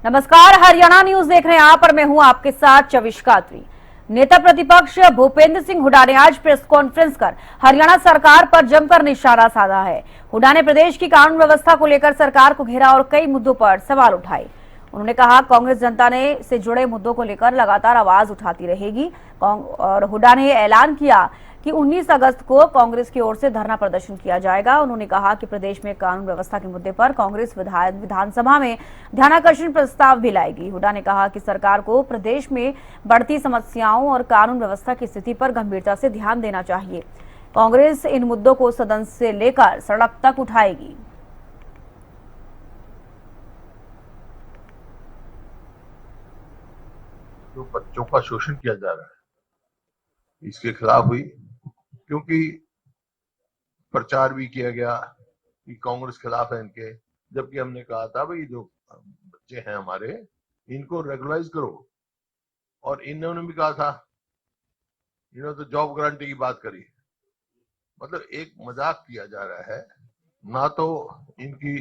नमस्कार, हरियाणा न्यूज देख रहे हैं आप और मैं हूं आपके साथ चविष्का अत्री। नेता प्रतिपक्ष भूपेंद्र सिंह हुड्डा ने आज प्रेस कॉन्फ्रेंस कर हरियाणा सरकार पर जमकर निशाना साधा है। हुड्डा ने प्रदेश की कानून व्यवस्था को लेकर सरकार को घेरा और कई मुद्दों पर सवाल उठाए। उन्होंने कहा, कांग्रेस जनता ने से जुड़े मुद्दों को लेकर लगातार आवाज उठाती रहेगी और हुड्डा ने ऐलान किया कि 19 अगस्त को कांग्रेस की ओर से धरना प्रदर्शन किया जाएगा। उन्होंने कहा कि प्रदेश में कानून व्यवस्था के मुद्दे पर कांग्रेस विधानसभा में ध्यानाकर्षण प्रस्ताव भी लाएगी। हुड्डा ने कहा कि सरकार को प्रदेश में बढ़ती समस्याओं और कानून व्यवस्था की स्थिति पर गंभीरता से ध्यान देना चाहिए। कांग्रेस इन मुद्दों को सदन से लेकर सड़क तक उठाएगी। जो बच्चों का शोषण किया जा रहा है, इसके खिलाफ हुई, क्योंकि प्रचार भी किया गया कि कांग्रेस खिलाफ है इनके, जबकि हमने कहा था भाई जो बच्चे हैं हमारे इनको रेगुलराइज करो। और इन्होंने भी कहा था, इन्होंने तो जॉब गारंटी की बात करी। मतलब एक मजाक किया जा रहा है, ना तो इनकी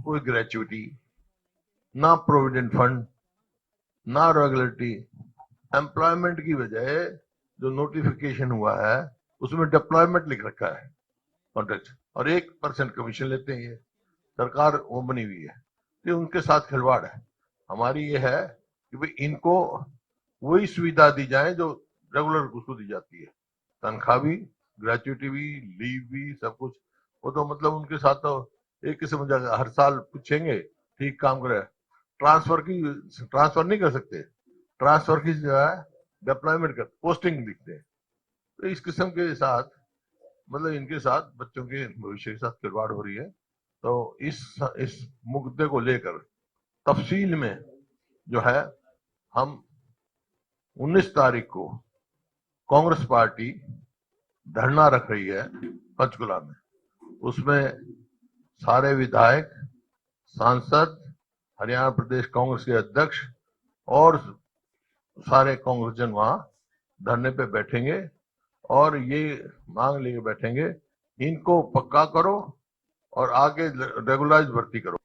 कोई ग्रेचुइटी, ना प्रोविडेंट फंड, ना रेगुलेटरी। एम्प्लॉयमेंट की वजह जो नोटिफिकेशन हुआ है उसमें डिप्लॉयमेंट लिख रखा है कॉन्ट्रैक्ट, और 1% कमीशन लेते हैं। ये सरकार वो बनी हुई है, ये उनके साथ खिलवाड़ है। हमारी ये है कि भाई इनको वही सुविधा दी जाए जो रेगुलर उसको दी जाती है, तनख्वाह भी, ग्रेचुइटी भी, लीव भी, सब कुछ। वो तो मतलब उनके साथ तो एक किस्म से हर साल पूछेंगे ठीक काम करे। ट्रांसफर नहीं कर सकते, ट्रांसफर की जो है डिप्लॉयमेंट कर, पोस्टिंग लिखते हैं। तो इस किस्म के साथ मतलब इनके साथ बच्चों के भविष्य के साथ खिलवाड़ हो रही है। तो इस मुद्दे को लेकर तफसील में जो है हम 19 तारीख को कांग्रेस पार्टी धरना रख रही है पंचकुला में। उसमें सारे विधायक, सांसद, हरियाणा प्रदेश कांग्रेस के अध्यक्ष और सारे कांग्रेसजन वहां धरने पे बैठेंगे और ये मांग लेके बैठेंगे, इनको पक्का करो और आगे रेगुलराइज भर्ती करो।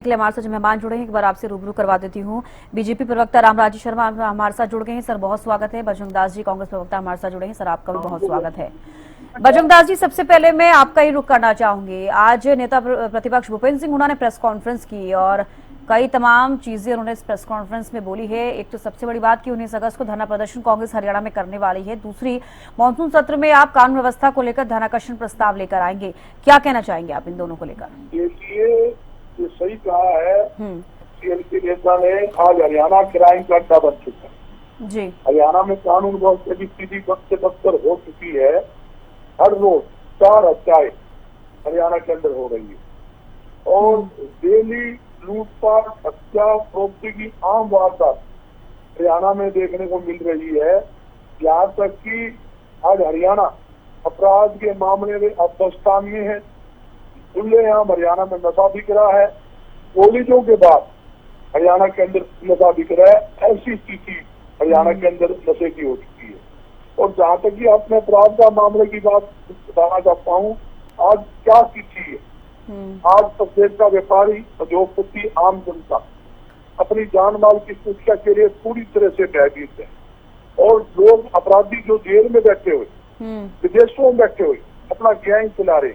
हमारे साथ जो मेहमान जुड़े हैं, एक बार आपसे रूबरू करवा देती हूँ। बीजेपी प्रवक्ता रामराजी शर्मा हमारे साथ जुड़ गए हैं। सर, बहुत स्वागत है। बजरंग दास जी, कांग्रेस प्रवक्ता, हमारे साथ जुड़े हैं। सर, आपका भी बहुत स्वागत है। बजरंग दास जी, सबसे पहले मैं आपका ही रुख करना चाहूंगी। आज नेता प्रतिपक्ष भूपेंद्र सिंह हुड्डा ने प्रेस कॉन्फ्रेंस की और कई तमाम चीजें उन्होंने इस प्रेस कॉन्फ्रेंस में बोली है। एक तो सबसे बड़ी बात कि 19 अगस्त को धरना प्रदर्शन कांग्रेस हरियाणा में करने वाली है। दूसरी, मानसून सत्र में आप कानून व्यवस्था को लेकर ध्यानाकर्षण प्रस्ताव लेकर आएंगे। क्या कहना चाहेंगे आप इन दोनों को लेकर? ये सही कहा है। सीएलपी नेता ने आज हरियाणा क्राइम का अड्डा बन चुका है जी। हरियाणा में कानून व्यवस्था की स्थिति वक्त से बदतर हो चुकी है। हर रोज 4 हत्याएं हरियाणा के अंदर हो रही है और डेली लूटपाट, हत्या, फरोख्ती की आम वारदात हरियाणा में देखने को मिल रही है। यहाँ तक कि आज हरियाणा अपराध के मामले में अफगानिस्तान में है। खुलेआम हरियाणा में नशा बिक रहा है। कॉलेजों के बाद हरियाणा के अंदर नशा बिक रहा है। ऐसी स्थिति हरियाणा के अंदर नशे की हो चुकी है। और जहाँ तक कि अपने अपराध का मामले की बात बताना चाहता हूँ, आज क्या स्थिति है। आज प्रदेश का व्यापारी, उद्योगपति, आम जनता अपनी जान माल की सुरक्षा के लिए पूरी तरह से भयभीत है। और लोग, अपराधी जो जेल में बैठे हुए, विदेशों में बैठे हुए अपना गैंग चला रहे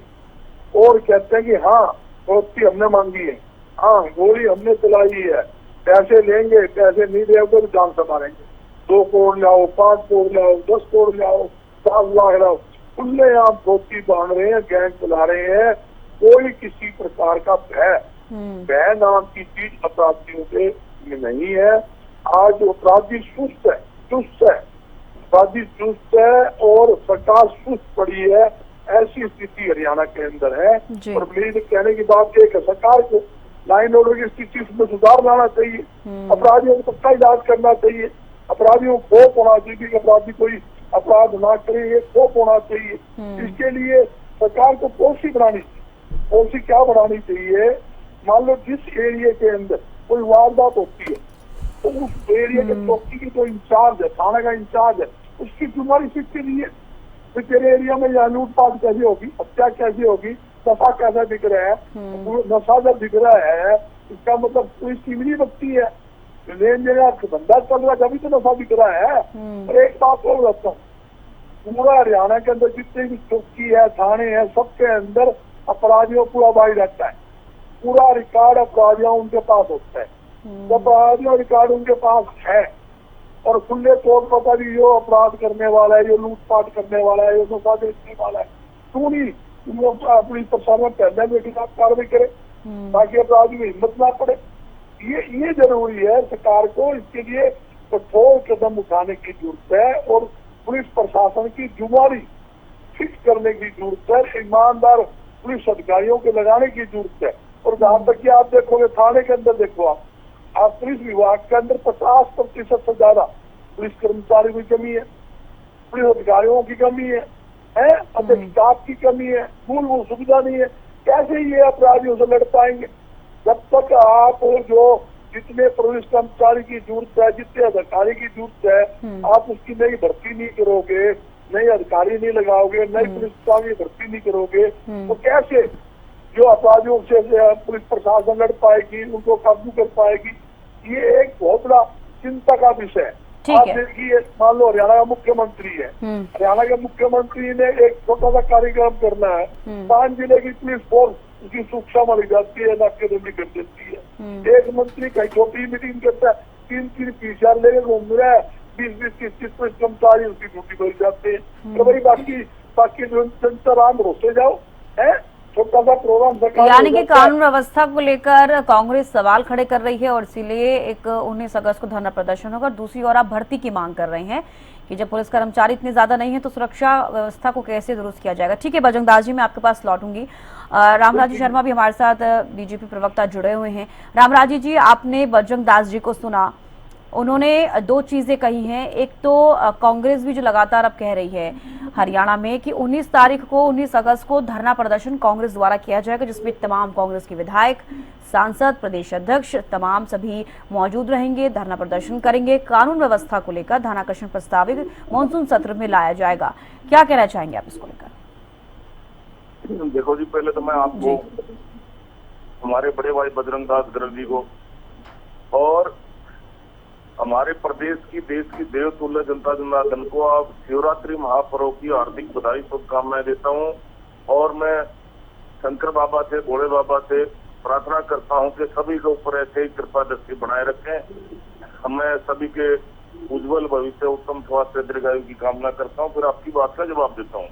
और कहते हैं कि हाँ फरोख्ती हमने मांगी है, हाँ गोली हमने चलाई है, पैसे लेंगे, पैसे नहीं देंगे तो जान से मारेंगे। 2 करोड़ लाओ, 5 करोड़ लाओ, 10 करोड़ लाओ, 7 लाख लाओ। खुलेआम फरोख्ती बांध रहे हैं, गैंग चला रहे हैं। कोई किसी प्रकार का भय नाम की चीज अपराधियों के नहीं है। आज अपराधी चुस्त है, अपराधी चुस्त है और सरकार सुस्त पड़ी है। ऐसी स्थिति हरियाणा के अंदर है। और मेरी कहने की बात एक है, सरकार को लाइन ऑर्डर की स्थिति में सुधार लाना चाहिए। अपराधियों को पक्का इलाज करना चाहिए। अपराधियों को खौफ होना चाहिए कि अपराधी कोई अपराध ना करे, ये खौफ होना चाहिए। इसके लिए सरकार को पॉलिसी बनानी चाहिए। पॉलिसी क्या बनानी चाहिए? मान लो जिस एरिया के अंदर कोई वारदात होती है तो उस एरिया के चौकी की जो इंचार्ज है, थाना का इंचार्ज है, उसकी जिम्मेदारी फिक्स के लिए तेरे एरिया में यहाँ लूटपाट कैसे होगी, हत्या कैसे होगी, नशा कैसा बिक रहा है, नशा जब बिक रहा है इसका मतलब कोई चिमनी बकती है, लेन देन धंधा चल रहा है जब तो नशा बिक रहा है। और एक बात और बताता हूँ, पूरा हरियाणा के अंदर जितने भी चौकी है, थाने हैं, सबके अंदर अपराधियों पूरा बाई रहता है, पूरा रिकॉर्ड अपराधियों उनके पास होता है। जब अपराधियों रिकॉर्ड उनके पास है और खुले तौर पर पता भी जो अपराध करने वाला है, जो लूटपाट करने वाला है, जो नशा बेचने वाला है, क्यों नहीं पुलिस प्रशासन पहले बेटी साथ कार्रवाई करे ताकि अपराधी में हिम्मत ना पड़े। ये जरूरी है, सरकार को इसके लिए कठोर कदम उठाने की जरूरत है और पुलिस प्रशासन की जुम्मेवारी फिक्स करने की जरूरत है, ईमानदार पुलिस अधिकारियों के लगाने की जरूरत है। और जहाँ तक कि आप देखोगे थाने के अंदर देखो आप पुलिस विभाग के अंदर 50% से ज्यादा पुलिस कर्मचारी की कमी है, पुलिस अधिकारियों की कमी है, स्टाफ की कमी है, मूलभूत सुविधा नहीं है। कैसे ये अपराधियों से लड़ पाएंगे जब तक आप जो जितने पुलिस कर्मचारी की जरूरत है, जितने अधिकारी की जरूरत है, आप उसकी नई भर्ती नहीं करोगे, नए अधिकारी नहीं लगाओगे, नई पुलिस की भर्ती नहीं करोगे, तो कैसे जो अपराधियों से पुलिस प्रशासन लड़ पाएगी, उनको काबू कर पाएगी? ये एक बहुत बड़ा चिंता का विषय है। आप देखिए, मान लो हरियाणा का मुख्यमंत्री है, हरियाणा के मुख्यमंत्री ने एक छोटा सा कार्यक्रम करना है, 5 जिले की पुलिस फोर्स उसकी सूक्षा मानी जाती है, नाकेबंदी कर देती है। एक मंत्री कहीं छोटी मीटिंग करता है, 3-3 पीसीआर लेके घूम रहा है, 20-20 30 पुलिस कर्मचारी उसकी ड्यूटी बढ़ जाते हैं। तो भाई बाकी जनता राम भरोसे जाओ है, छोटा सा प्रोग्राम। यानी कि कानून व्यवस्था को लेकर कांग्रेस सवाल खड़े कर रही है और इसीलिए एक 19 अगस्त को धरना प्रदर्शन होगा। दूसरी ओर आप भर्ती की मांग कर रहे हैं कि जब पुलिस कर्मचारी इतने ज्यादा नहीं है तो सुरक्षा व्यवस्था को कैसे दुरुस्त किया जाएगा। ठीक है बजरंग दास जी, मैं आपके पास लौटूंगी। रामराजी शर्मा भी हमारे साथ बीजेपी प्रवक्ता जुड़े हुए हैं। रामराजी जी, आपने बजरंग दास जी को सुना, उन्होंने 2 चीजें कही हैं। एक तो कांग्रेस भी जो लगातार अब कह रही है हरियाणा में कि 19 तारीख को 19 अगस्त को धरना प्रदर्शन कांग्रेस द्वारा किया जाएगा, जिसमें तमाम कांग्रेस के विधायक, सांसद, प्रदेश अध्यक्ष तमाम सभी मौजूद रहेंगे, धरना प्रदर्शन करेंगे। कानून व्यवस्था को लेकर ध्यानाकर्षण प्रस्ताव मानसून सत्र में लाया जाएगा। क्या कहना चाहेंगे आप इसको लेकर? देखो जी, पहले तो मैं आपको, हमारे बड़े भाई बजरंग दास गर्ग जी को और हमारे प्रदेश की, देश की देवतुल्य जनता जनार्दन को आप शिवरात्रि महापर्व की हार्दिक बधाई शुभकामनाएं देता हूं। और मैं शंकर बाबा से, भोले बाबा से प्रार्थना करता हूं कि सभी के ऊपर ऐसे ही कृपा दृष्टि बनाए रखें। मैं सभी के उज्जवल भविष्य, उत्तम स्वास्थ्य, दीर्घायु की कामना करता हूं। फिर आपकी बात का जवाब देता हूं।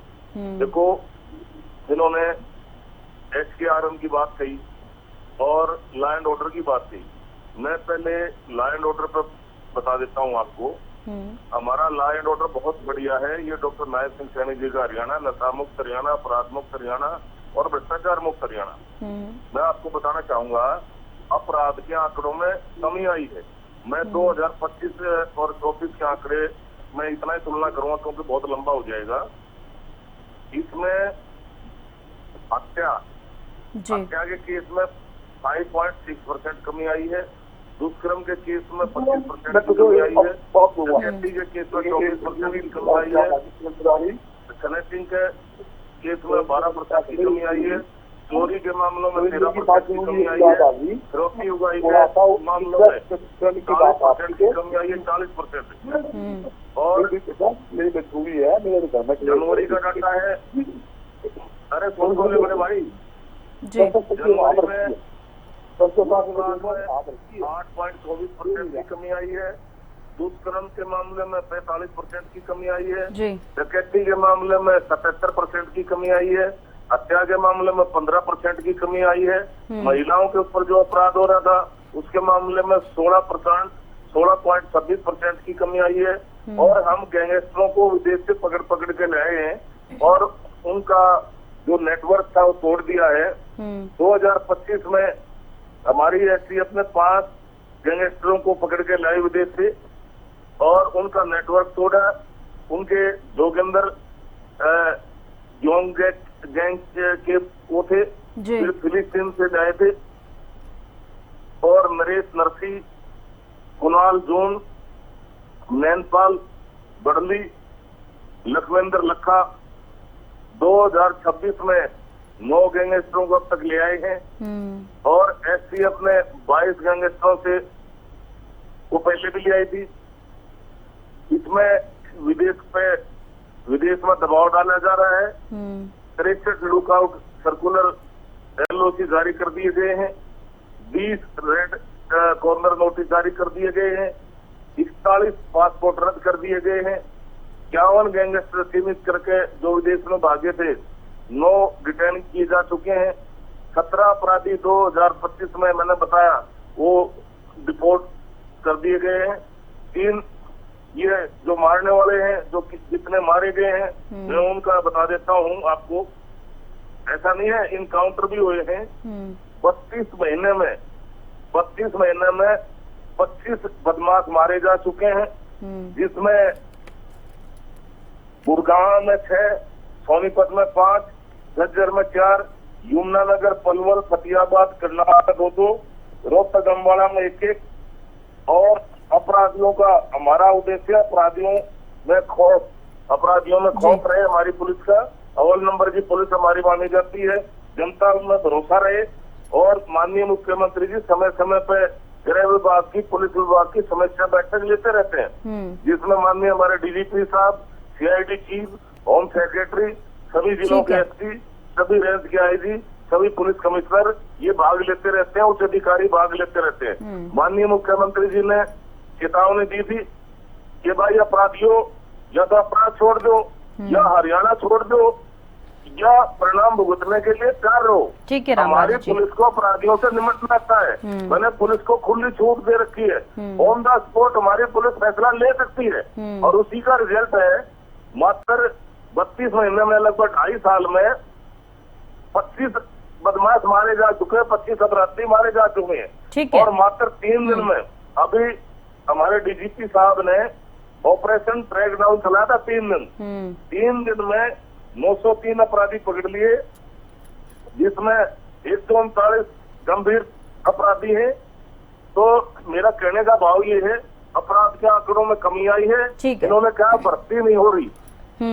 देखो, जिन्होंने SKRM की बात कही और लॉ एंड ऑर्डर की बात कही, मैं पहले लॉ एंड ऑर्डर पर बता देता हूं आपको। हमारा लॉ एंड ऑर्डर बहुत बढ़िया है। ये डॉक्टर नायब सिंह सैनी जी का हरियाणा, नशा मुक्त हरियाणा, अपराध मुक्त हरियाणा और भ्रष्टाचार मुक्त हरियाणा। मैं आपको बताना चाहूंगा, अपराध के आंकड़ों में कमी आई है। मैं 2025 और 24 के आंकड़े मैं इतना ही तुलना करूंगा क्योंकि बहुत लंबा हो जाएगा। इसमें हत्या के केस में 5.6% कमी आई है, दुष्कर्म के केस में 25% की कमी आई है, डकैती के केस में 24% की कमी आई है, स्नैचिंग के केस में 12% की कमी आई है, चोरी के मामलों में 13% की कमी आई है, फिरौती उगाई के मामलों में 40% की कमी आई है, 40%। और जनवरी का डाटा है, अरे बोले बड़े भाई, जनवरी में 8.24% की कमी आई है, दुष्कर्म के मामले में 45% की कमी आई है, डकैती के मामले में 77% की कमी आई है, हत्या के मामले में 15% की कमी आई है, महिलाओं के ऊपर जो अपराध हो रहा था उसके मामले में 16.26% की कमी आई है। और हम गैंगस्टरों को विदेश से पकड़ के लाए हैं और उनका जो नेटवर्क था वो तोड़ दिया है। 2025 में हमारी STF ने 5 गैंगस्टरों को पकड़ के लाए विदेश से और उनका नेटवर्क तोड़ा। उनके जोगिंदर जोंग गैंग के वो थे, फिलिस्तीन से आए थे, और नरेश नरसी, कुणाल जून, नैनपाल बड़ली, लखविंदर लखा 2026 में 9 गैंगस्टरों को अब तक ले आए हैं और एसटीएफ ने 22 गैंगस्टरों से को पहले भी ले आई थी। इसमें विदेश में दबाव डाला जा रहा है। 63 लुकआउट सर्कुलर LOC जारी कर दिए गए हैं। 20 रेड कॉर्नर नोटिस जारी कर दिए गए हैं। 41 पासपोर्ट रद्द कर दिए गए हैं। 51 गैंगस्टर सीमित करके जो विदेश में भागे थे 9 डिटेन किए जा चुके हैं। 17 अपराधी 2025 में मैंने बताया वो डिपोर्ट कर दिए गए हैं। 3 ये जो मारने वाले हैं, जो जितने मारे गए हैं मैं उनका बता देता हूँ आपको। ऐसा नहीं है, इनकाउंटर भी हुए हैं। 32 महीने में 25 बदमाश मारे जा चुके हैं, जिसमें गुड़गांव में 6, सोनीपत में 5, झज्जर में 4, यमुनानगर, पलवल, फतेहाबाद, करनाल 2, रोहतक, अम्बाला में 1 और अपराधियों का हमारा उद्देश्य अपराधियों में खौफ रहे हमारी पुलिस का। अव्वल नंबर की पुलिस हमारी मानी जाती है, जनता में भरोसा रहे और माननीय मुख्यमंत्री जी समय समय पे गृह विभाग की, पुलिस विभाग की समीक्षा बैठक लेते रहते हैं, जिसमें माननीय हमारे DGP साहब, CID चीफ, होम सेक्रेटरी, सभी जिलों के SP, सभी रेंज के IG, सभी पुलिस कमिश्नर ये भाग लेते रहते हैं, उच्च अधिकारी भाग लेते रहते हैं। माननीय मुख्यमंत्री जी ने चेतावनी दी थी कि भाई अपराधियों या तो अपराध छोड़ दो या हरियाणा छोड़ दो या परिणाम भुगतने के लिए तैयार रहो। ठीक है, हमारी पुलिस को अपराधियों से निपटना आता है। मैंने पुलिस को खुली छूट दे रखी है। ऑन द स्पॉट हमारी पुलिस फैसला ले सकती है और उसी का रिजल्ट है मात्र 32 महीने में, लगभग 2.5 साल में 25 बदमाश मारे जा चुके हैं, 25 अपराधी मारे जा चुके हैं और मात्र 3 दिन में अभी हमारे DGP साहब ने ऑपरेशन ट्रैक डाउन चलाया था। 3 दिन में 903 अपराधी पकड़ लिए, जिसमें 139 गंभीर अपराधी हैं। तो मेरा कहने का भाव ये है, अपराध के आंकड़ों में कमी आई है। इन्होंने कहा भर्ती नहीं हो रही,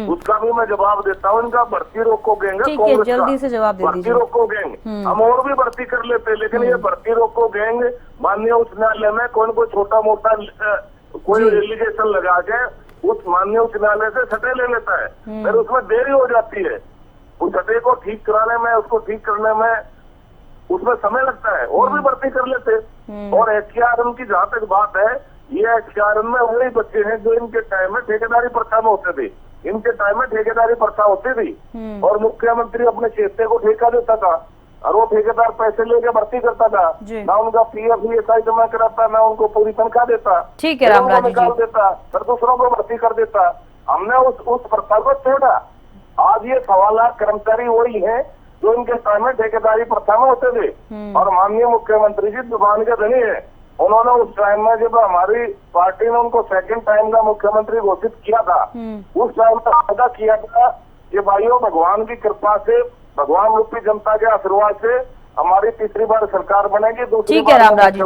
उसका भी मैं जवाब देता हूँ। इनका भर्ती रोको गैंग, जल्दी से जवाब दे भर्ती रोको गैंग। हम और भी भर्ती कर लेते, लेकिन ये भर्ती रोको गैंग माननीय उच्च न्यायालय में कोई छोटा मोटा कोई एलिगेशन लगा के उस माननीय उच्च न्यायालय से सटे ले लेता है, फिर उसमें देरी हो जाती है। उस सटे को ठीक कराने में, उसको ठीक करने में उसमें समय लगता है, और भी भर्ती कर लेते। और HRM की जहाँ तक बात है, ये HRM में वही बच्चे हैं जो इनके टाइम में ठेकेदारी प्रथा में होते थे। इनके टाइम में ठेकेदारी प्रथा होती थी और मुख्यमंत्री अपने चेते को ठेका देता था और वो ठेकेदार पैसे लेके भर्ती करता था, ना उनका PF ESI जमा कराता, ना उनको पूरी तनख्वाह देता। ठीक है रामराज जी, देता फिर दूसरों को भर्ती कर देता। हमने उस प्रथा को तोड़ा। आज ये 1.25 लाख कर्मचारी वही है जो इनके टाइम में ठेकेदारी प्रथा में होते थे और माननीय मुख्यमंत्री जी जुबान के धनी है। उन्होंने उस टाइम में जब हमारी पार्टी ने उनको 2nd टाइम का मुख्यमंत्री घोषित किया था, उस टाइम में वादा किया था कि भाइयों भगवान की कृपा से, भगवान रूपी जनता के आशीर्वाद से हमारी तीसरी बार सरकार बनेगी। ठीक है रामराज जी,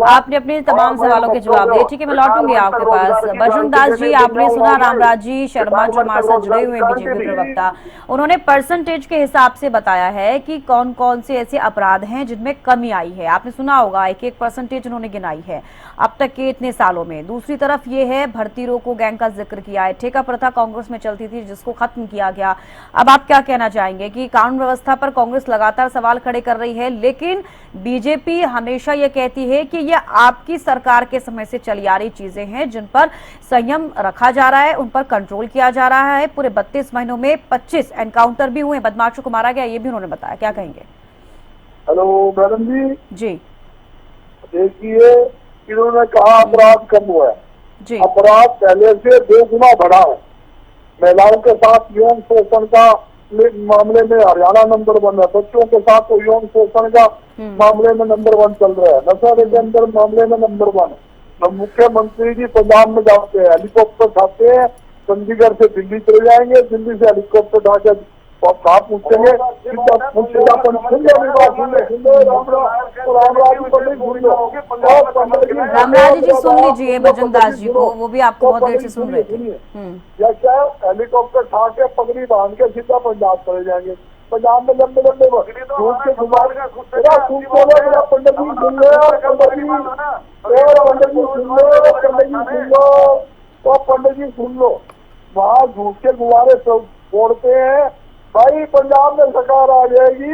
आपने अपने तमाम सवालों के जवाब दिए। ठीक है, मैं लौटूंगी आपके पास। बजरंग दास जी, आपने सुना रामराज जी शर्मा जो हमारे साथ जुड़े हुए हैं, BJP प्रवक्ता, उन्होंने परसेंटेज के हिसाब से बताया है कि कौन कौन से ऐसे अपराध हैं जिनमें कमी आई है। आपने सुना होगा 1% उन्होंने गिनाई है अब तक के इतने सालों में। दूसरी तरफ ये है भर्ती रोको गैंग का जिक्र किया है। ठेका प्रथा कांग्रेस में चलती थी जिसको खत्म किया गया। अब आप क्या कहना चाहेंगे कि कानून व्यवस्था पर कांग्रेस लगातार सवाल खड़े कर रही है, लेकिन बीजेपी हमेशा ये कहती है कि ये आपकी सरकार के समय से चली आ रही चीजें हैं जिन पर संयम रखा जा रहा है, उन पर कंट्रोल किया जा रहा है। पूरे 32 महीनों में 25 एनकाउंटर भी हुए, बदमाशों को मारा गया, ये भी उन्होंने बताया। क्या कहेंगे? हेलो मैडम जी, देखिए इन्होंने कहा अपराध कम हुआ है जी। अपराध पहले से 2 गुना बढ़ा है। महिलाओं के साथ यौन शोषण का मामले में हरियाणा नंबर 1 है। बच्चों के साथ तो यौन शोषण का मामले में नंबर 1 चल रहा है। नशा के अंदर मामले में नंबर 1। मुख्यमंत्री जी पंजाब में जाते हैं, हेलीकॉप्टर उठाते हैं, चंडीगढ़ से दिल्ली चले जाएंगे, दिल्ली से हेलीकॉप्टर उठा के कहा पूछेंगे रामराज जी सुन लीजिए बजरंग दास जी को, वो भी आपको बहुत देर से सुन रहे थे। या क्या हेलीकॉप्टर उठा के पगड़ी बांध के सीधा पंजाब चले जाएंगे। पंजाब में लंबे लंबे झूठ के गुब्बारे पंडित जी सुन लो, पंडित जी सुन लो, तो पंडित जी सुन लो, वहाँ झूठ के गुब्बारे फोड़ते हैं भाई। पंजाब में सरकार आ जाएगी,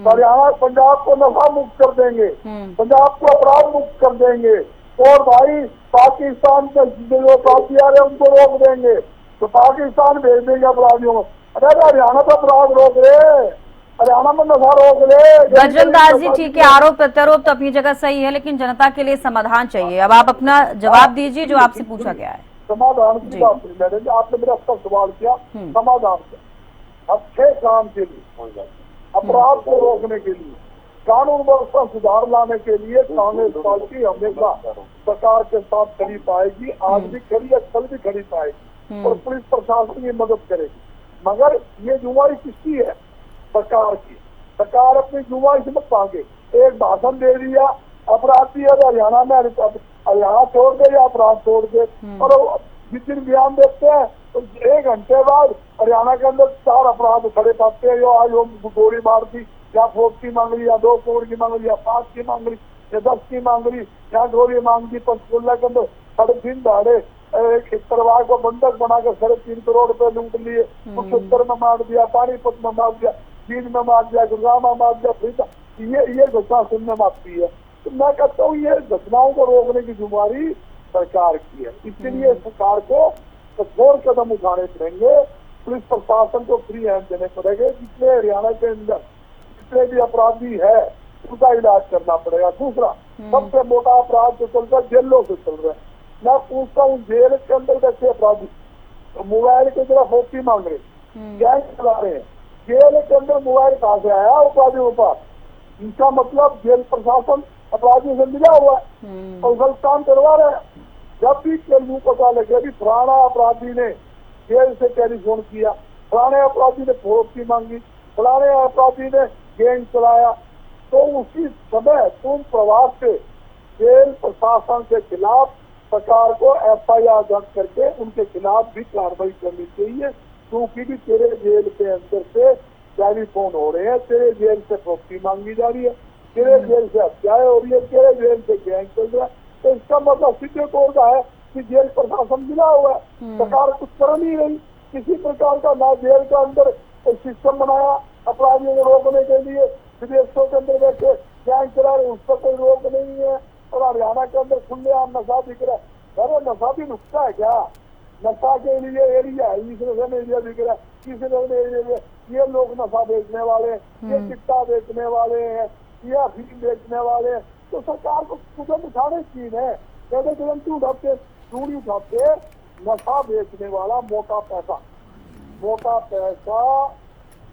हरियाणा पंजाब को नशा मुक्त कर देंगे, पंजाब को अपराध मुक्त कर देंगे, और भाई पाकिस्तान के जो अपराधी आ रहे हैं उनको रोक देंगे, तो पाकिस्तान भेज देंगे अपराधियों को। अरे हरियाणा तो अपराध रोक रहे, हरियाणा में नशा रोक रहे। बजरंग दास जी ठीक है, आरोप प्रत्यारोप तो अपनी जगह सही है, लेकिन जनता के लिए समाधान चाहिए। अब आप अपना जवाब दीजिए जो आपसे पूछा गया है। समाधान की बात नहीं, मैडम आपने मेरा सब सवाल किया, समाधान किया अच्छे काम के लिए, अपराध को रोकने के लिए, कानून व्यवस्था सुधार लाने के लिए कांग्रेस पार्टी हमेशा सरकार के साथ खड़ी पाएगी, आज भी खड़ी है, कल भी खड़ी पाएगी, और पुलिस प्रशासन की मदद करेगी। मगर ये जुम्मेवारी किसकी है? सरकार की। सरकार अपनी जुम्मेवारी मत मांगे। एक भाषण दे दिया, अपराधी है हरियाणा में, हरियाणा छोड़ दे या अपराध छोड़ दे, और जिस दिन बयान देते हैं तो 1 घंटे बाद हरियाणा के अंदर 4 अपराध खड़े पाते हैं। आज वो गोली मार दी, या 4 की मांग ली, या 2 करोड़ की मांग ली, या 5 की मांग ली, या 10 की मांग ली, या गोली मांग दी। पंचकुला के अंदर 3.5 दहाड़े खिस्तरवार को बंधक बनाकर 3.5 करोड़ रुपए लूट लिए, कुछ उत्तर में मार दिया, पानीपत में मार दिया, जींद में मार दिया, गुरुग्राम में मार दिया, फरीदा। ये घटना सुनने में आती है। तो मैं कहता हूँ ये घटनाओं को रोकने की जिम्मेवारी सरकार की है, इसलिए सरकार को कठोर कदम उठाने पड़ेंगे, पुलिस प्रशासन को फ्री हैंड देने पड़ेंगे। जितने हरियाणा के अंदर जितने भी अपराधी है उनका इलाज करना पड़ेगा। दूसरा, सबसे मोटा अपराध जो चल रहा है जेलों से चल रहा है। मैं पूछता हूँ जेल के अंदर बैठे अपराधी तो मोबाइल की तरफ होती मांग रहे, गैंग चला रहे हैं, जेल के अंदर मोबाइल कहाँ से आया अपराधियों के पास? इनका मतलब जेल प्रशासन अपराधियों से मिला हुआ है और गलत काम करवा रहे हैं। जब भी केंद्र पता लगे भी फलाना अपराधी ने जेल से टेलीफोन किया, फलाने अपराधी ने फरोख्ती मांगी, फलाने अपराधी ने गैंग चलाया, तो उसी समय तुम प्रवास से जेल प्रशासन के खिलाफ सरकार को FIR दर्ज करके उनके खिलाफ भी कार्रवाई करनी चाहिए, क्योंकि भी तेरे जेल के अंदर से टेलीफोन हो रहे हैं, तेरे जेल से फरोख्ती मांगी जा रही है, तेरे जेल से हत्याएं हो रही है, तेरे जेल से गैंग चल रहा है। तो इसका मतलब सीधे तौर का है कि जेल प्रशासन मिला हुआ है, सरकार कुछ कर नहीं रही किसी प्रकार का। ना जेल के अंदर एक सिस्टम बनाया अपराधियों को रोकने के लिए, विदेशों के अंदर बैठे गैंग चला रहे, उस पर कोई रोक नहीं है। और हरियाणा के अंदर खुलेआम नशा दिख रहा है। अरे नशा भी नुकसा है क्या? नशा के लिए एरिया है, इस एरिया दिख रहा है, किस एरिया में ये लोग नशा बेचने वाले, ये चिट्टा बेचने वाले हैं, ये अफीम बेचने वाले हैं। तो सरकार को कदम उठाने की है, पहले कदम क्यों उठाते? चूड़ी उठाते। नशा बेचने वाला मोटा पैसा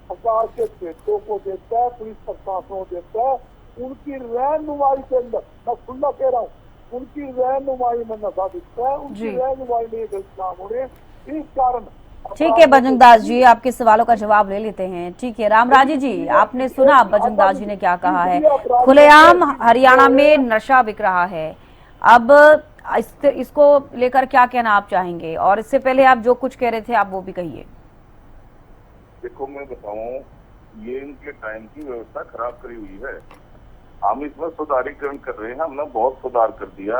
सरकार के खेतों को देता है, पुलिस प्रशासन को देता है, उनकी रहनुमाई के अंदर, मैं खुला कह रहा हूँ, उनकी रहनुमाई में नशा दिखता है, उनकी रहनुमाई में गलत काम हो रहे हैं। इस कारण ठीक है बजरंग दास जी, आपके सवालों का जवाब ले लेते हैं। ठीक है रामराजी जी, आपने सुना बजरंग दास जी ने क्या कहा है। खुलेआम हरियाणा में नशा बिक रहा है, अब इसको लेकर क्या कहना आप चाहेंगे? और इससे पहले आप जो कुछ कह रहे थे आप वो भी कहिए। देखो मैं बताऊं, ये इनके टाइम की व्यवस्था खराब करी हुई है। हम इसमें सुधारीकरण कर रहे हैं, हमने बहुत सुधार कर दिया,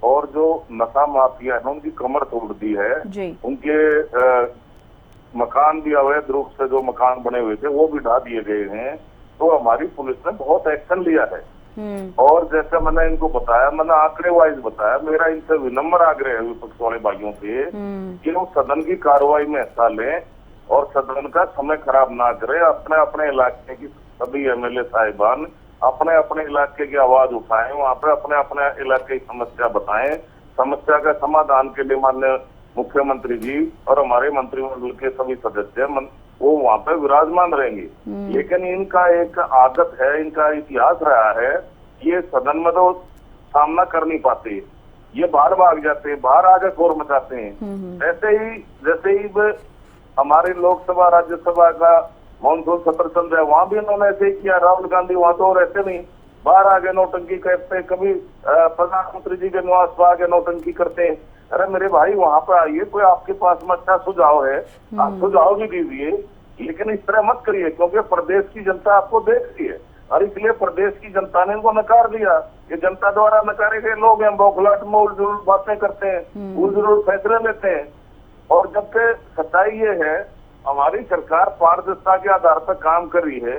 और जो नशा माफिया है उनकी कमर तोड़ दी है। उनके मकान भी अवैध रूप से जो मकान बने हुए थे वो भी ढा दिए गए हैं। तो हमारी पुलिस ने बहुत एक्शन लिया है। और जैसे मैंने इनको बताया, मैंने आंकड़े वाइज बताया, मेरा इनसे विनम्र आग्रह है विपक्ष वाले भाइयों से कि वो सदन की कार्रवाई में हिस्सा लें और सदन का समय खराब ना करें। अपने अपने इलाके की सभी MLA साहिबान अपने अपने इलाके की आवाज उठाएं, वहाँ पे अपने अपने इलाके की समस्या बताएं। समस्या का समाधान के लिए माननीय मुख्यमंत्री जी और हमारे मंत्रिमंडल के सभी सदस्य वो वहाँ पे विराजमान रहेंगे। लेकिन इनका एक आदत है, इनका इतिहास रहा है, ये सदन में तो सामना कर नहीं पाते, ये बाहर भाग जाते हैं, बाहर आकर शोर मचाते हैं। जैसे ही हमारे लोकसभा राज्यसभा का मानसून सत्र चल रहा है, वहाँ भी इन्होंने ऐसे ही किया। राहुल गांधी वहाँ तो रहते नहीं, बाहर आगे नौटंकी करते, कभी प्रधानमंत्री जी के निवास पर आगे नौटंकी करते हैं। अरे मेरे भाई वहाँ पर आइए, कोई आपके पास में अच्छा सुझाव है आप सुझाव भी दीजिए। लेकिन इस तरह मत करिए, क्योंकि प्रदेश की जनता आपको देख रही है और इसलिए प्रदेश की जनता ने इनको नकार दिया। ये जनता द्वारा नकारे गए लोग हैं, बौखलाहट में उलझुल बातें करते हैं, उलझुल फैसले लेते हैं। और जबकि सच्चाई ये है, हमारी सरकार पारदर्शिता के आधार पर काम कर रही है।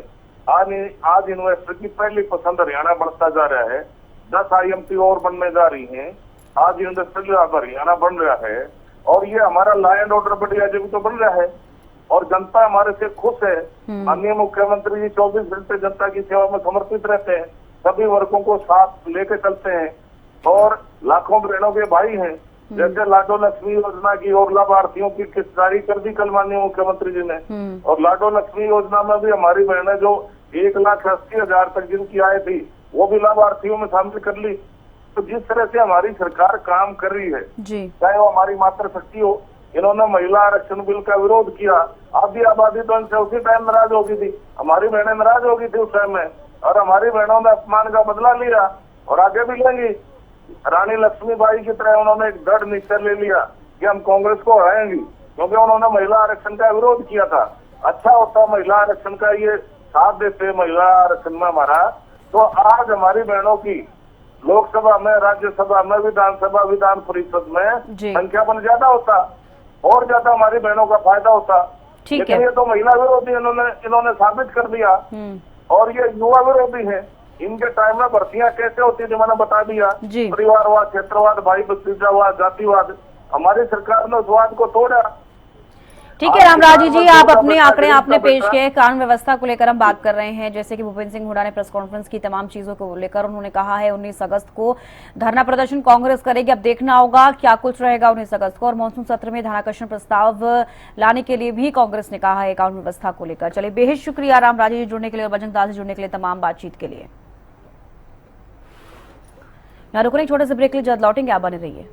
आज इन्वेस्टर की पहली पसंद हरियाणा बढ़ता जा रहा है, 10 IMT और बनने जा रही हैं। आज इंडस्ट्रियल हब हरियाणा बन रहा है और ये हमारा लॉ एंड ऑर्डर बढ़िया जब तो बन रहा है और जनता हमारे से खुश है। माननीय मुख्यमंत्री जी 24 घंटे जनता की सेवा में समर्पित रहते हैं, सभी वर्गों को साथ लेकर चलते हैं और लाखों बहनों के भाई हैं। जैसे लाडो लक्ष्मी योजना की और लाभार्थियों की किस्त जारी कर दी कल माननीय मुख्यमंत्री जी ने, और लाडो लक्ष्मी योजना में भी हमारी बहनें जो 1,80,000 तक जिनकी आय थी वो भी लाभार्थियों में शामिल कर ली। तो जिस तरह से हमारी सरकार काम कर रही है, चाहे वो हमारी मातृशक्ति हो, इन्होंने महिला आरक्षण बिल का विरोध किया। आधी आबादी तो इनसे उसी टाइम नाराज हो गई थी, हमारी बहनें नाराज हो गई थी उस टाइम में, और हमारी बहनों ने अपमान का बदला लिया और आगे भी लेंगी। रानी लक्ष्मीबाई की तरह उन्होंने एक दृढ़ निश्चय ले लिया कि हम कांग्रेस को हराएंगे, क्योंकि उन्होंने महिला आरक्षण का विरोध किया था। अच्छा होता महिला आरक्षण का ये साथ देते महिला आरक्षण में हमारा, तो आज हमारी बहनों की लोकसभा में, राज्यसभा में, विधानसभा, विधान परिषद में संख्या बन ज्यादा होता और ज्यादा हमारी बहनों का फायदा होता। लेकिन ये तो महिला विरोधी इन्होंने साबित कर दिया और ये युवा विरोधी है। इनके टाइम में भर्तियां कैसे होती थी मैंने बता दिया, परिवारवाद, क्षेत्रवाद, भाई भतीजावाद, जातिवाद। हमारी सरकार ने उस वाद को तोड़ा। ठीक है रामराजी जी, आप अपने आंकड़े आपने पेश किए। कानून व्यवस्था को लेकर हम बात कर रहे हैं, जैसे कि भूपेंद्र सिंह हुड्डा ने प्रेस कॉन्फ्रेंस की तमाम चीजों को लेकर उन्होंने कहा है 19 अगस्त को धरना प्रदर्शन कांग्रेस करेगी। अब देखना होगा क्या कुछ रहेगा 19 अगस्त को। और मॉनसून सत्र में ध्यानाकर्षण प्रस्ताव लाने के लिए भी कांग्रेस ने कहा है कानून व्यवस्था को लेकर। चलिए, बेहद शुक्रिया रामराजी जी जुड़ने के लिए और बजरंग दास जुड़ने के लिए, तमाम बातचीत के लिए। यहाँ रुकने छोटे से ब्रेक के लिए जल्द लौटेंगे, आप बने रहिए।